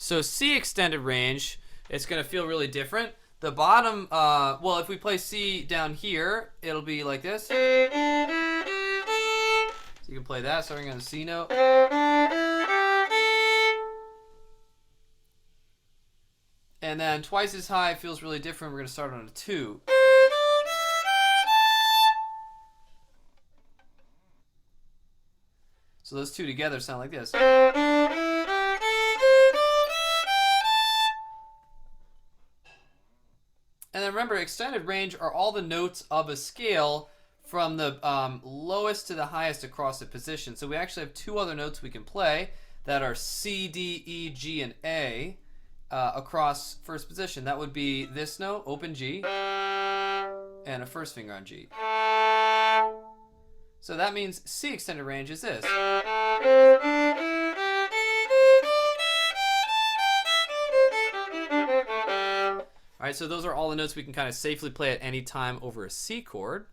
So C extended range, it's going to feel really different. The bottom, well, if we play C down here, it'll be like this. So you can play that starting on the C note. And then twice as high feels really different. We're going to start on a 2. So those two together sound like this. And then remember, extended range are all the notes of a scale from the lowest to the highest across the position. So we actually have 2 other notes we can play that are C, D, E, G, and A across first position. That would be this note, open G, and a first finger on G. So that means C extended range is this. Alright, so those are all the notes we can kind of safely play at any time over a C chord.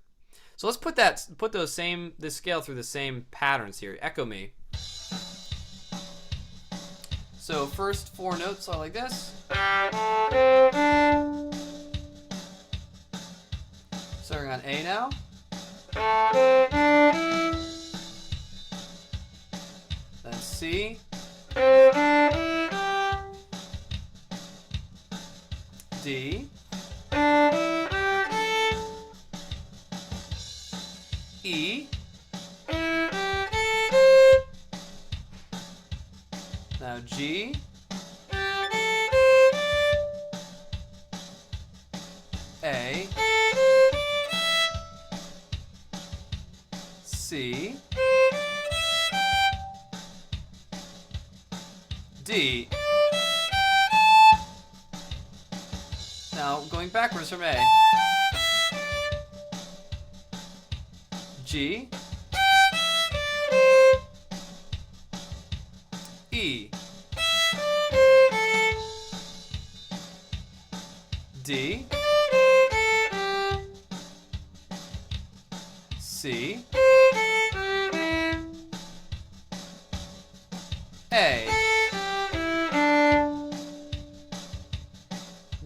So let's put this scale through the same patterns here. Echo me. So first 4 notes are like this. Starting on A now. Then C. D. E. Now G. A. C. D. Now going backwards from A. G. E. D. C. A.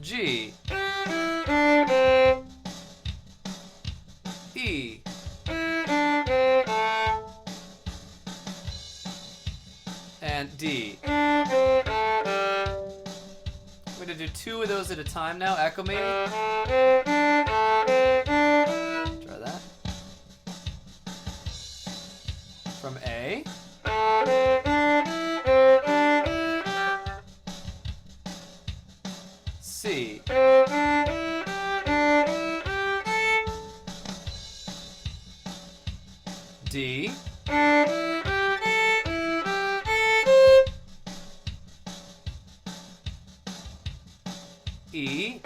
G. E. And D. I'm going to do 2 of those at a time now. Echo me. Try that. From A. C. D. E.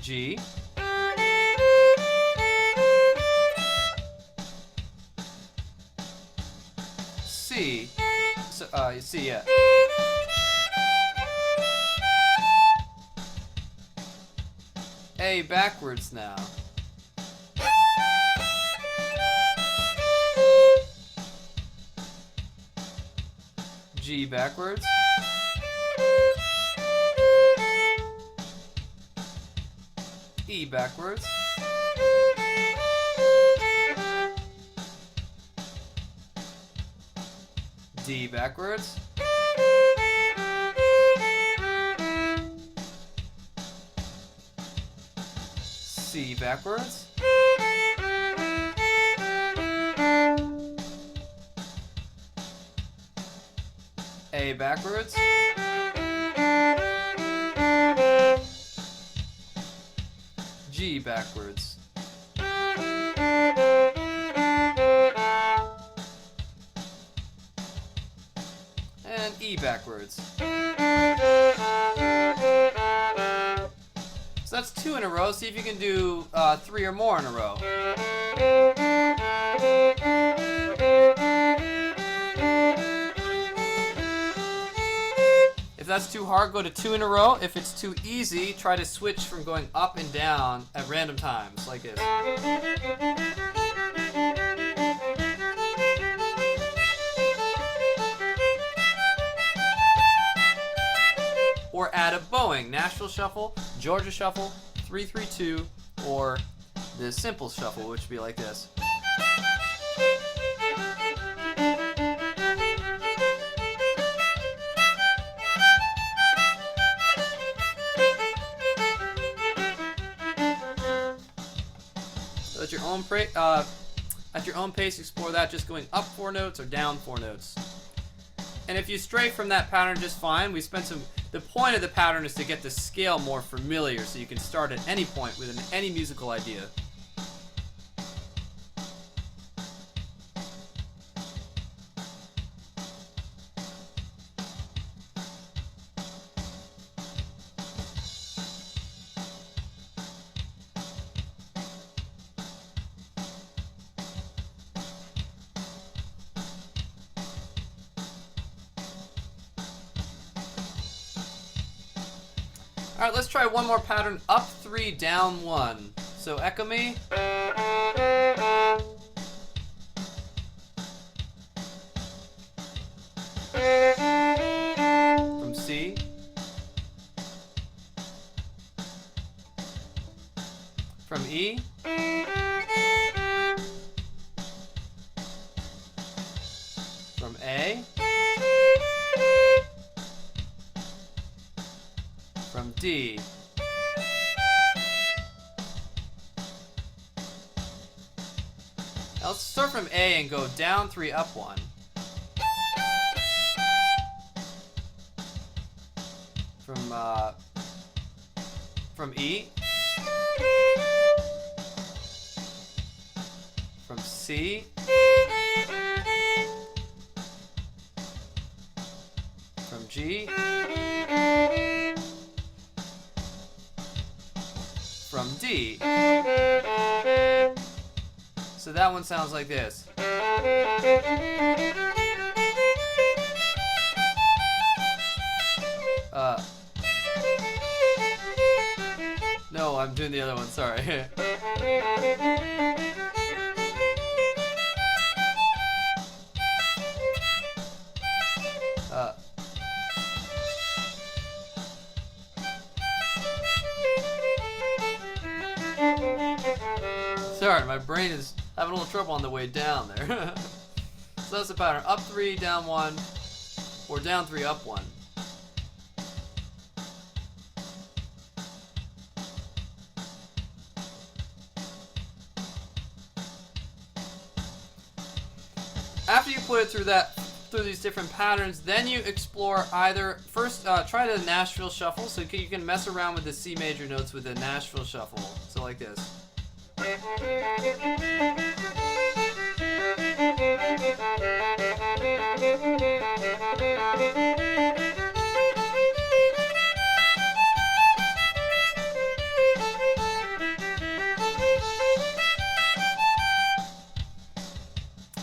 G. C. So, C, yeah. A backwards now. G backwards. E backwards. D backwards. C backwards. A backwards. G backwards. And E backwards. So that's 2 in a row. See if you can do 3 or more in a row. If that's too hard, go to 2 in a row. If it's too easy, try to switch from going up and down at random times, like this. add a bowing, Nashville Shuffle, Georgia Shuffle, 3-3-2, or the simple shuffle, which would be like this. So at your own pace, explore that, just going up 4 notes or down 4 notes. And if you stray from that pattern just fine, the point of the pattern is to get the scale more familiar so you can start at any point with any musical idea. Alright, let's try one more pattern. Up 3, down 1. So echo me. From C. From E. From A. From D. Now let's start from A and go down 3, up 1. From E. From C. From G. From D. So that one sounds like this. No, I'm doing the other one, sorry. Sorry, my brain is having a little trouble on the way down there. So that's the pattern. Up 3, down 1, or down 3, up 1. After you put it through these different patterns, then you explore either first try the Nashville Shuffle, so you can mess around with the C major notes with the Nashville Shuffle. So like this.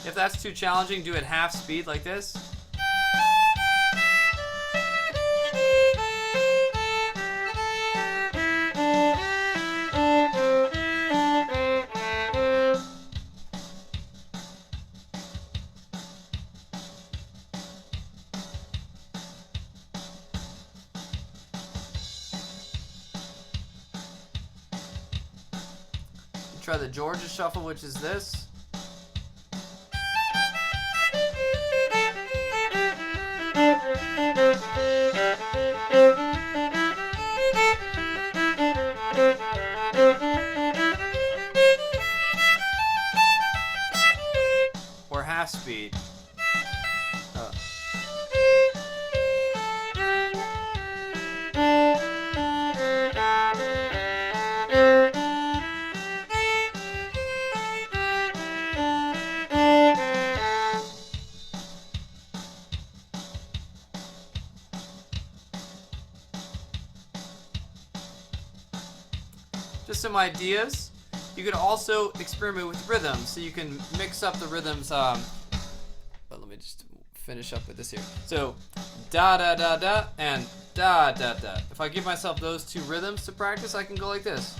If that's too challenging, do it half speed like this. Try the Georgia Shuffle, which is this. Or half speed. Just some ideas. You could also experiment with rhythms, so you can mix up the rhythms. But let me just finish up with this here. So, da da da da and da da da. If I give myself those two rhythms to practice, I can go like this.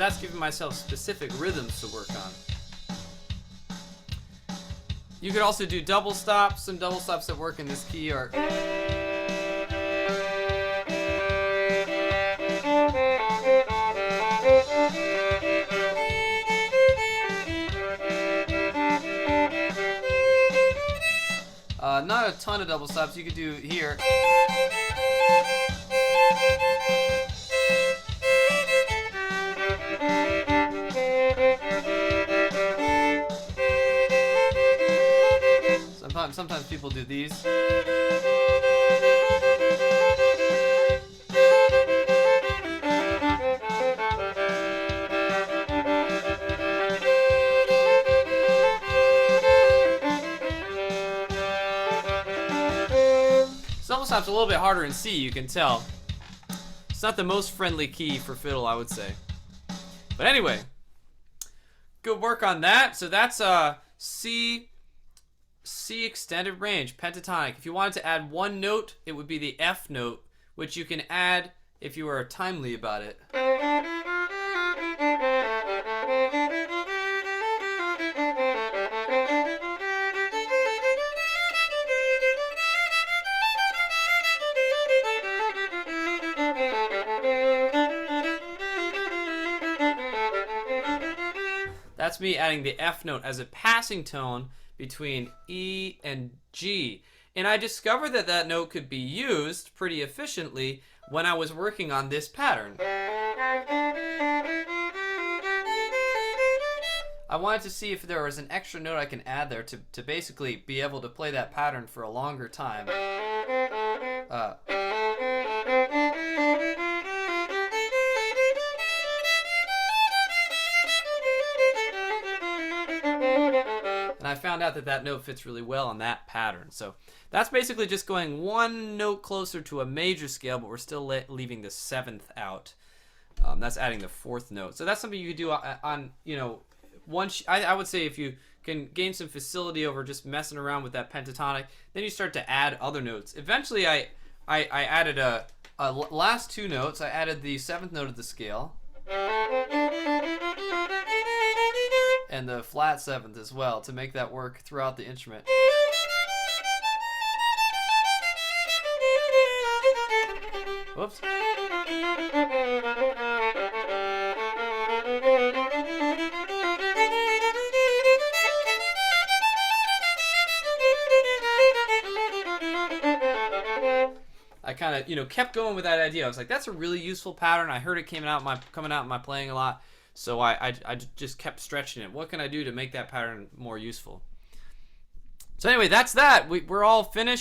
that's giving myself specific rhythms to work on. You could also do double stops. Some double stops that work in this key are. Not a ton of double stops. You could do here. Sometimes people do these. Double stop's a little bit harder in C, you can tell. It's not the most friendly key for fiddle, I would say. But anyway, good work on that. So that's C extended range, pentatonic. If you wanted to add one note, it would be the F note, which you can add if you are timely about it. That's me adding the F note as a passing tone between E and G. And I discovered that that note could be used pretty efficiently when I was working on this pattern. I wanted to see if there was an extra note I can add there to basically be able to play that pattern for a longer time. And I found out that that note fits really well on that pattern. So that's basically just going one note closer to a major scale, but we're still leaving the seventh out. That's adding the fourth note. So that's something you could do on you know, I would say if you can gain some facility over just messing around with that pentatonic, then you start to add other notes. Eventually, I added last two notes. I added the seventh note of the scale. And the flat seventh as well to make that work throughout the instrument. Whoops. I kind of, you know, kept going with that idea. I was like, that's a really useful pattern. I heard it coming out in my playing a lot. So I just kept stretching it. What can I do to make that pattern more useful? So anyway, that's that. We're all finished.